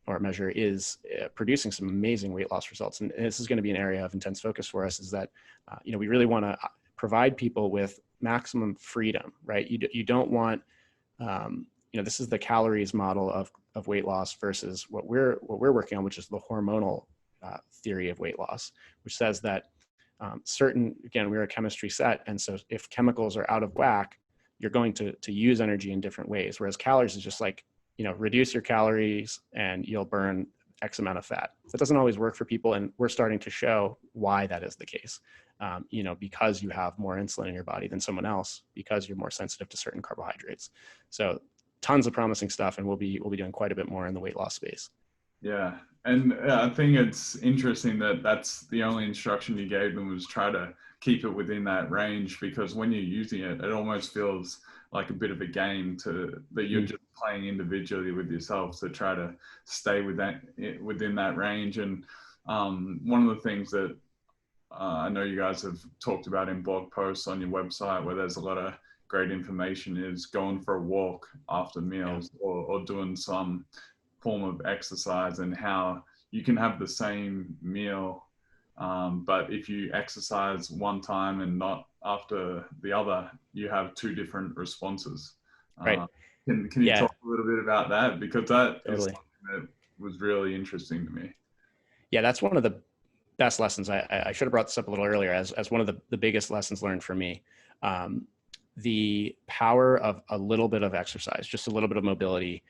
or measure, is producing some amazing weight loss results. And this is going to be an area of intense focus for us, is that, we really want to provide people with maximum freedom, right? You don't want, this is the calories model of weight loss versus what we're working on, which is the hormonal theory of weight loss, which says that again, we're a chemistry set. And so if chemicals are out of whack, you're going to use energy in different ways. Whereas calories is just like, reduce your calories and you'll burn X amount of fat. That doesn't always work for people. And we're starting to show why that is the case. Because you have more insulin in your body than someone else, because you're more sensitive to certain carbohydrates. So tons of promising stuff. And we'll be doing quite a bit more in the weight loss space. Yeah. And I think it's interesting that that's the only instruction you gave them, was try to keep it within that range, because when you're using it, it almost feels like a bit of a game that you're just playing individually with yourself to try to stay within that range. And one of the things that I know you guys have talked about in blog posts on your website, where there's a lot of great information, is going for a walk after meals, or doing some form of exercise, and how you can have the same meal, but if you exercise one time and not after the other, you have two different responses. Right. Can you talk a little bit about that? Because that is Totally. something that was really interesting to me. Yeah, that's one of the best lessons. I should have brought this up a little earlier as one of the biggest lessons learned for me. The power of a little bit of exercise, just a little bit of mobility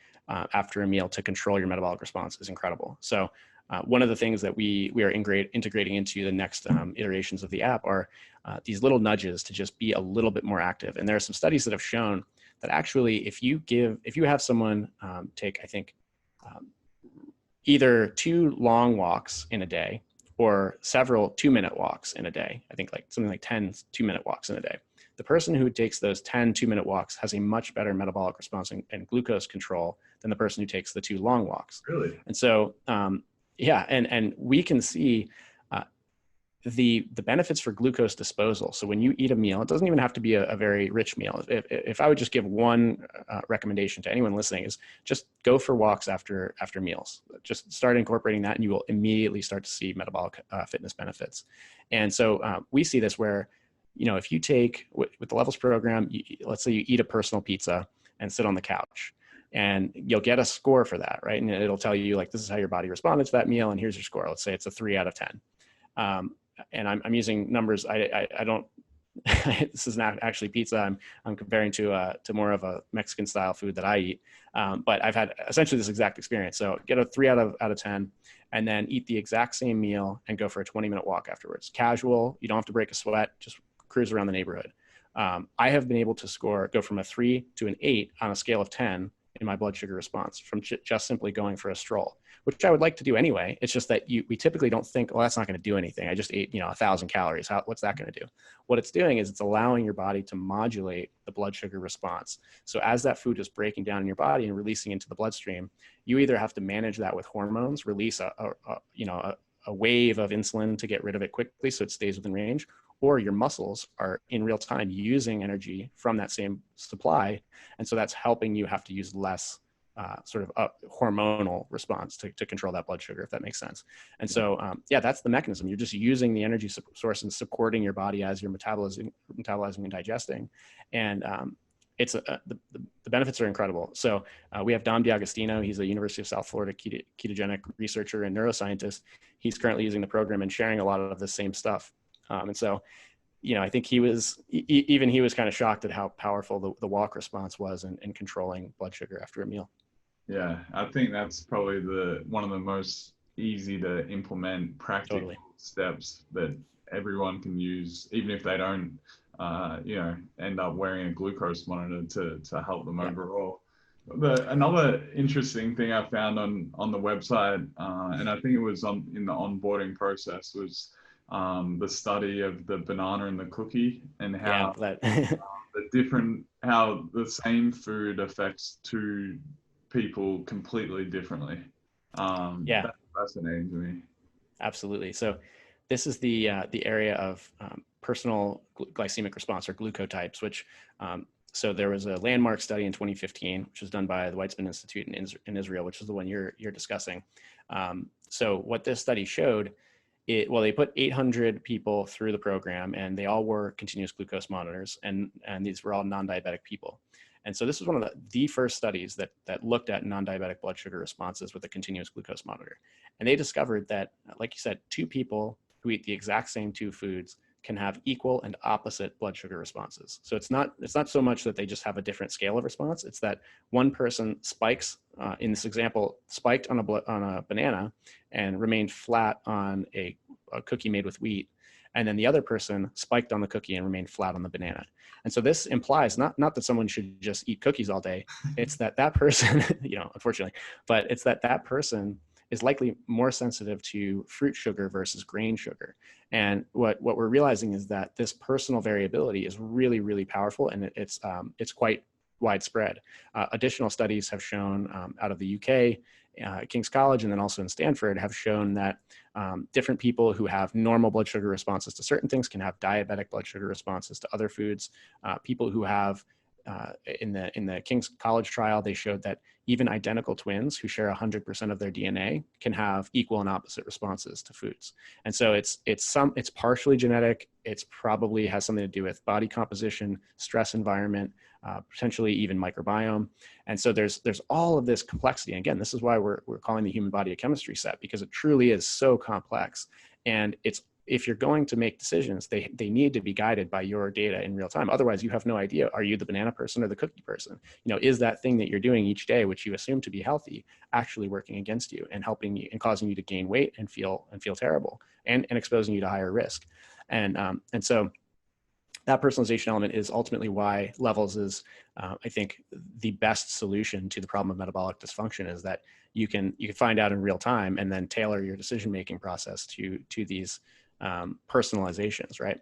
after a meal to control your metabolic response is incredible. So one of the things that we are integrating into the next iterations of the app are these little nudges to just be a little bit more active. And there are some studies that have shown that actually, if you have someone take, I think, either 2 long walks in a day or several 2-minute walks in a day, I think like something like 10 2-minute walks in a day, the person who takes those 10 2-minute walks has a much better metabolic response and glucose control than the person who takes the 2 long walks. Really? And so, and we can see the benefits for glucose disposal. So when you eat a meal, it doesn't even have to be a very rich meal. If I would just give one recommendation to anyone listening, is just go for walks after meals. Just start incorporating that, and you will immediately start to see metabolic fitness benefits. And so we see this where, if you take with the Levels program, let's say you eat a personal pizza and sit on the couch, and you'll get a score for that, right? And it'll tell you, like, this is how your body responded to that meal, and here's your score. Let's say it's a 3 out of 10. And I'm using numbers. I don't. This is not actually pizza. I'm comparing to more of a Mexican style food that I eat. But I've had essentially this exact experience. So get a 3 out of 10, and then eat the exact same meal and go for a 20-minute walk afterwards. Casual. You don't have to break a sweat. Just cruise around the neighborhood. I have been able to go from a 3 to an 8 on a scale of 10 in my blood sugar response from just simply going for a stroll, which I would like to do anyway. It's just that we typically don't think, well, that's not going to do anything. I just ate, 1,000 calories. What's that going to do? What it's doing is it's allowing your body to modulate the blood sugar response. So as that food is breaking down in your body and releasing into the bloodstream, you either have to manage that with hormones, release a wave of insulin to get rid of it quickly so it stays within range, or your muscles are in real time using energy from that same supply. And so that's helping you have to use less sort of a hormonal response to control that blood sugar, if that makes sense. And so, that's the mechanism. You're just using the energy source and supporting your body as you're metabolizing and digesting. And the benefits are incredible. So we have Dom D'Agostino. He's a University of South Florida ketogenic researcher and neuroscientist. He's currently using the program and sharing a lot of the same stuff. And so, I think he was kind of shocked at how powerful the walk response was in controlling blood sugar after a meal. Yeah, I think that's probably one of the most easy to implement practical steps that everyone can use, even if they don't, end up wearing a glucose monitor to help them overall. Another interesting thing I found on the website, and I think it was in the onboarding process, was the study of the banana and the cookie, and Yeah, how that how the same food affects two people completely differently. yeah, That's fascinating to me. absolutely. So this is the area of personal glycemic response or glucotypes, which so there was a landmark study in 2015, which was done by the Weizmann Institute in Israel, which is the one you're discussing. So what this study showed, well, they put 800 people through the program, and they all were continuous glucose monitors, and these were all non-diabetic people. And so this was one of the first studies that looked at non-diabetic blood sugar responses with a continuous glucose monitor. And they discovered that, like you said, two people who eat the exact same two foods can have equal and opposite blood sugar responses. So it's not so much that they just have a different scale of response. It's that one person spikes, in this example, spiked on a banana and remained flat on a cookie made with wheat. And then the other person spiked on the cookie and remained flat on the banana. And so this implies not that someone should just eat cookies all day. It's that person, unfortunately, but it's that person is likely more sensitive to fruit sugar versus grain sugar. And what we're realizing is that this personal variability is really, really powerful, and it's quite widespread. Additional studies have shown out of the UK, King's College, and then also in Stanford, have shown that different people who have normal blood sugar responses to certain things can have diabetic blood sugar responses to other foods. People who have in the King's College trial, they showed that even identical twins who share 100% of their DNA can have equal and opposite responses to foods. And so it's partially genetic. It's probably has something to do with body composition, stress environment, potentially even microbiome. And so there's all of this complexity. And again, this is why we're calling the human body a chemistry set, because it truly is so complex. And if you're going to make decisions, they need to be guided by your data in real time. Otherwise, you have no idea, are you the banana person or the cookie person? Is that thing that you're doing each day, which you assume to be healthy, actually working against you and helping you and causing you to gain weight and feel terrible, and exposing you to higher risk? And so that personalization element is ultimately why Levels is, I think, the best solution to the problem of metabolic dysfunction, is that you can find out in real time and then tailor your decision-making process to these personalizations, right?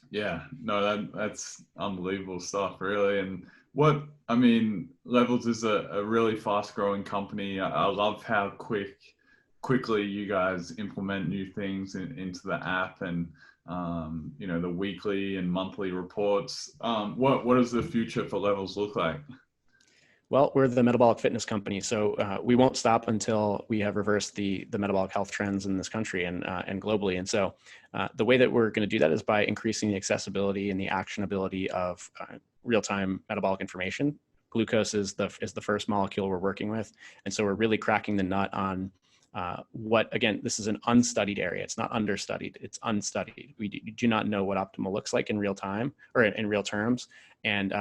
Yeah, no, that's unbelievable stuff, really. And Levels is a really fast growing company. I love how quickly you guys implement new things into the app, and the weekly and monthly reports. What does the future for Levels look like? Well, we're the metabolic fitness company, so we won't stop until we have reversed the metabolic health trends in this country and globally. And so, the way that we're going to do that is by increasing the accessibility and the actionability of real-time metabolic information. Glucose is the first molecule we're working with, and so we're really cracking the nut on again, this is an unstudied area. It's not understudied, it's unstudied. We do not know what optimal looks like in real time or in real terms. And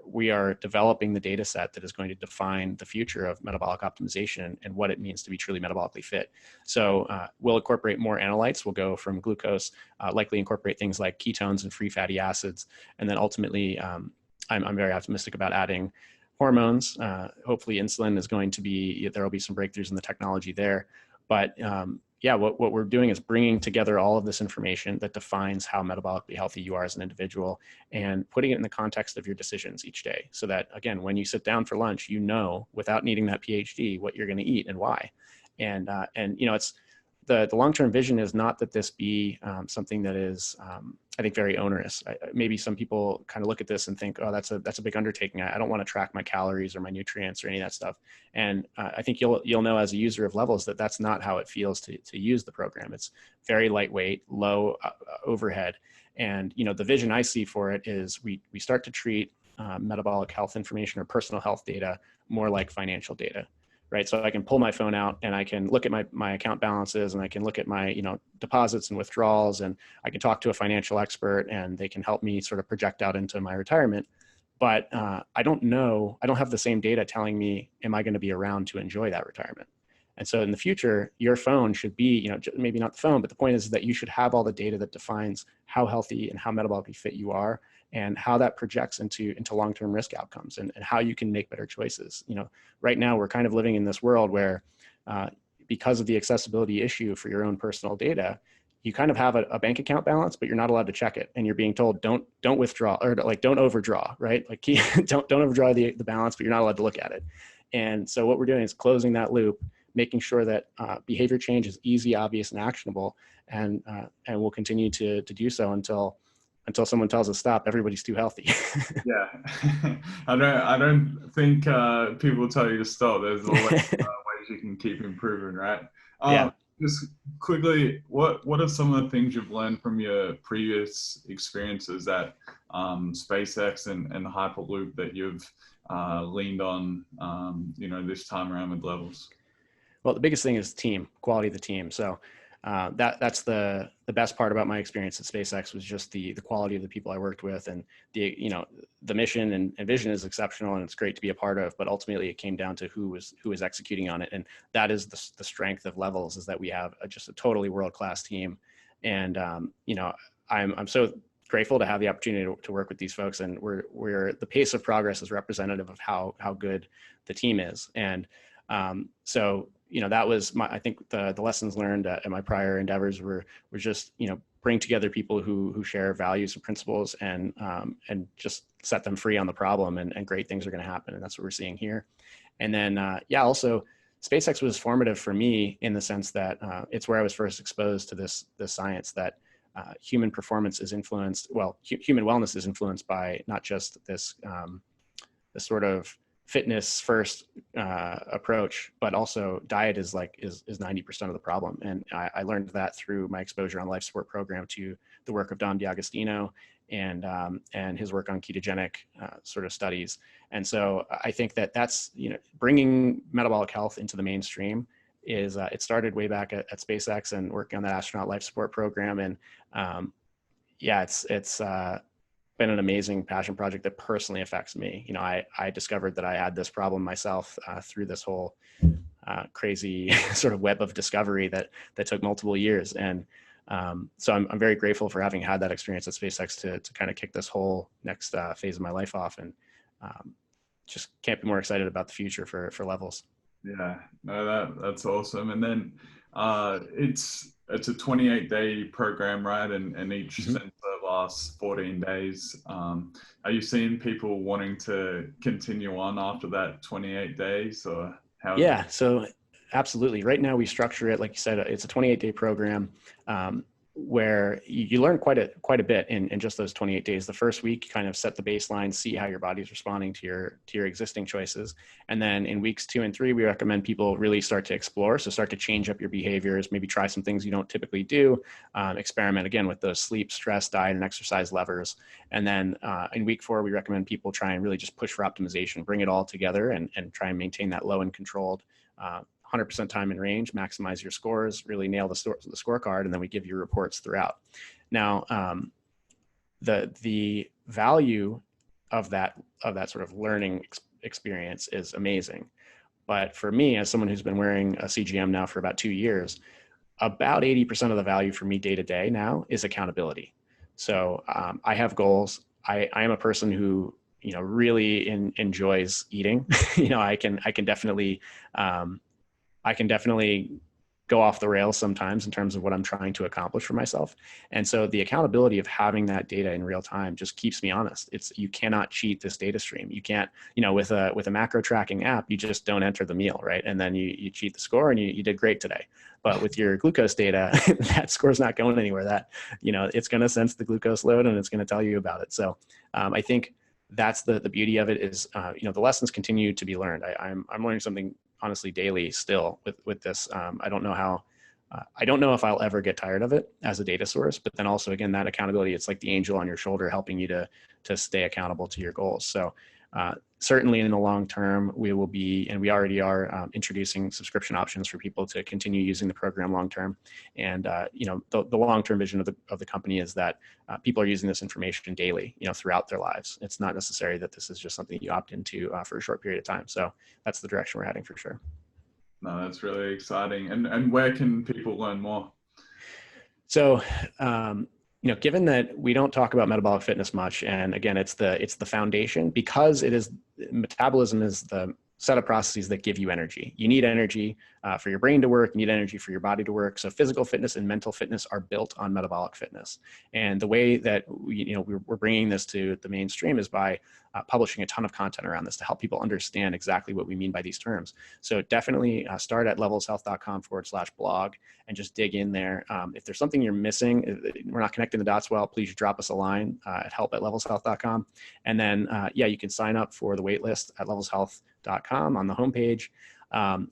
we are developing the data set that is going to define the future of metabolic optimization and what it means to be truly metabolically fit. So we'll incorporate more analytes. We'll go from glucose, likely incorporate things like ketones and free fatty acids. And then ultimately, I'm very optimistic about adding hormones. Hopefully insulin is going to be, there will be some breakthroughs in the technology there. But what we're doing is bringing together all of this information that defines how metabolically healthy you are as an individual, and putting it in the context of your decisions each day. So that, again, when you sit down for lunch, without needing that PhD, what you're going to eat and why. And it's the long-term vision is not that this be something that is, I think, very onerous. Maybe some people kind of look at this and think, oh, that's a big undertaking. I don't want to track my calories or my nutrients or any of that stuff. And I think you'll know as a user of Levels that that's not how it feels to use the program. It's very lightweight, low overhead. And the vision I see for it is we start to treat metabolic health information or personal health data more like financial data. Right. So I can pull my phone out and I can look at my account balances, and I can look at my, deposits and withdrawals, and I can talk to a financial expert and they can help me sort of project out into my retirement. But I don't have the same data telling me, am I going to be around to enjoy that retirement? And so in the future, your phone should be, maybe not the phone, but the point is that you should have all the data that defines how healthy and how metabolically fit you are, and how that projects into long-term risk outcomes, and how you can make better choices. Right now we're kind of living in this world where because of the accessibility issue for your own personal data, you kind of have a bank account balance, but you're not allowed to check it. And you're being told, don't withdraw, or like, don't overdraw, right? Like don't overdraw the balance, but you're not allowed to look at it. And so what we're doing is closing that loop, making sure that behavior change is easy, obvious, and actionable. And we'll continue to do so until someone tells us stop. Everybody's too healthy. Yeah. I don't think people will tell you to stop. There's always ways you can keep improving, right? Yeah. Just quickly, what are some of the things you've learned from your previous experiences at SpaceX and Hyperloop that you've leaned on, this time around with Levels? Well, the biggest thing is team, quality of the team. So that's the best part about my experience at SpaceX was just the quality of the people I worked with, and the mission and vision is exceptional, and it's great to be a part of. But ultimately, it came down to who was executing on it, and that is the strength of Levels, is that we have just a totally world-class team. And I'm so grateful to have the opportunity to work with these folks, and we're the pace of progress is representative of how good the team is. And so that was I think the lessons learned in my prior endeavors were just, bring together people who share values and principles, and just set them free on the problem, and great things are going to happen. And that's what we're seeing here. And then, also SpaceX was formative for me in the sense that it's where I was first exposed to this science that human performance is influenced, human wellness is influenced by not just this sort of fitness first approach, but also diet is 90% of the problem. And I learned that through my exposure on life support program to the work of Don D'Agostino and his work on ketogenic sort of studies. And so I think that's, bringing metabolic health into the mainstream is it started way back at SpaceX and working on that astronaut life support program. And it's been an amazing passion project that personally affects me. I discovered that I had this problem myself through this whole crazy sort of web of discovery that took multiple years. And so I'm very grateful for having had that experience at SpaceX to kind of kick this whole next phase of my life off, and just can't be more excited about the future for Levels. Yeah, no, that's awesome. And then it's a 28-day program, right? And each sensor lasts 14 days. Are you seeing people wanting to continue on after that 28 days, or how? Yeah, so absolutely. Right now we structure it, like you said, it's a 28-day program where you learn quite a bit in just those 28 days. The first week, you kind of set the baseline, see how your body's responding to your existing choices. And then in weeks 2 and 3, we recommend people really start to explore. So start to change up your behaviors, maybe try some things you don't typically do, experiment again with those sleep, stress, diet, and exercise levers. And then in week 4, we recommend people try and really just push for optimization, bring it all together and try and maintain that low and controlled 100% time in range, maximize your scores, really nail the scorecard, and then we give you reports throughout. Now, the value of that sort of learning experience is amazing. But for me, as someone who's been wearing a CGM now for about 2 years, about 80% of the value for me day to day now is accountability. So I have goals. I am a person who really enjoys eating. I can definitely go off the rails sometimes in terms of what I'm trying to accomplish for myself. And so the accountability of having that data in real time just keeps me honest. You cannot cheat this data stream. You can't, with a macro tracking app, you just don't enter the meal, right? And then you cheat the score and you did great today. But with your glucose data, that score's not going anywhere. That, it's going to sense the glucose load and it's going to tell you about it. So I think that's the beauty of it is, the lessons continue to be learned. I'm learning something honestly daily still with this. I don't know if I'll ever get tired of it as a data source, but then also again, that accountability, it's like the angel on your shoulder helping you to stay accountable to your goals. So certainly in the long term, we will be, and we already are introducing subscription options for people to continue using the program long term. And the long-term vision of the company is that people are using this information daily, throughout their lives. It's not necessary that this is just something you opt into for a short period of time. So that's the direction we're heading for sure. No, that's really exciting. And where can people learn more? So, given that we don't talk about metabolic fitness much, and again, it's the foundation, because metabolism is the set of processes that give you energy. You need energy for your brain to work. You need energy for your body to work. So physical fitness and mental fitness are built on metabolic fitness. And the way that we're bringing this to the mainstream is by publishing a ton of content around this to help people understand exactly what we mean by these terms. So definitely start at levelshealth.com/blog and just dig in there. If there's something you're missing, we're not connecting the dots well, please drop us a line at help@levelshealth.com. And then, you can sign up for the waitlist at levelshealth.com on the homepage.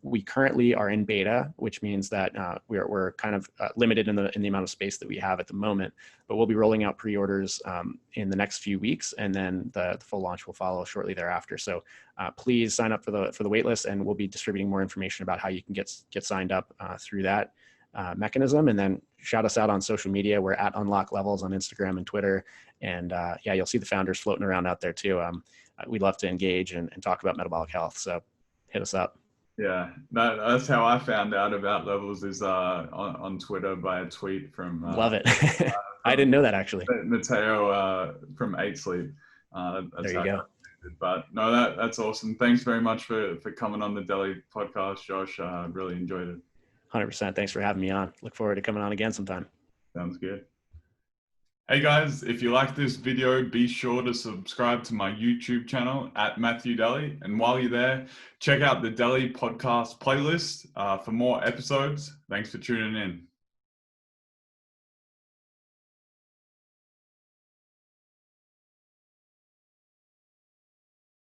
We currently are in beta, which means that we're kind of limited in the amount of space that we have at the moment, but we'll be rolling out pre-orders in the next few weeks, and then the full launch will follow shortly thereafter. So please sign up for the waitlist, and we'll be distributing more information about how you can get signed up through that mechanism. And then shout us out on social media. We're at Unlock Levels on Instagram and Twitter. And you'll see the founders floating around out there too. We'd love to engage and talk about metabolic health. So hit us up. Yeah, that's how I found out about Levels, is on Twitter by a tweet from Love it. I didn't know that, actually. Mateo from 8 Sleep. There you go. But no, that's awesome. Thanks very much for coming on the Deli podcast, Josh. I really enjoyed it. 100%. Thanks for having me on. Look forward to coming on again sometime. Sounds good. Hey guys, if you like this video, be sure to subscribe to my YouTube channel at Matthew Deli. And while you're there, check out the Deli podcast playlist for more episodes. Thanks for tuning in.